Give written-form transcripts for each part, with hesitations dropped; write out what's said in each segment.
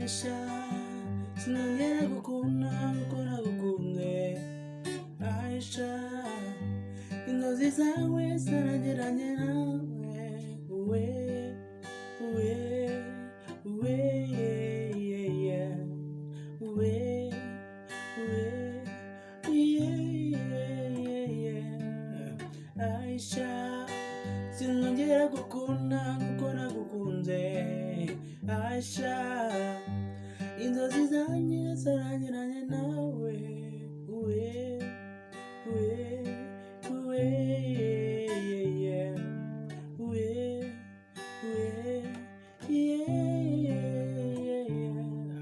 Aisha, sinongera gukunda uko nagukunze. Aisha, inzozi zawe zarageranye nawe. Aisha, sinongera gukunda uko nagukunze. Aisha, inzozi zanjye zaranyuranye nawe.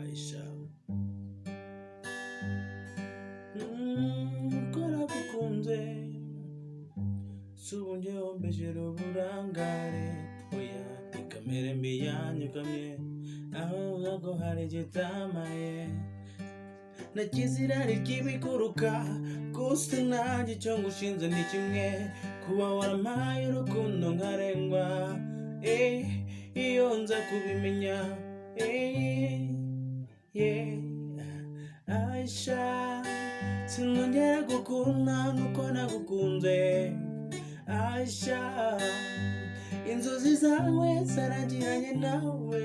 Aisha, uko nagukunze subungeho mbejero burangare. Oya ikamere mbi yanyukamye aho ngaho hari igitamaye. Nakizirari kibikuruka gusa nanjye icyo ngushinze ni kimwe, kuba warampaye urukundo nkarengwa. Iyo nza kubimenya. Aisha, sinongera gukunda nkuko nagukunze. Aisha, inzozi zawe zaragiranye nawe.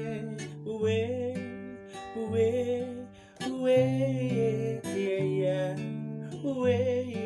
Aisha,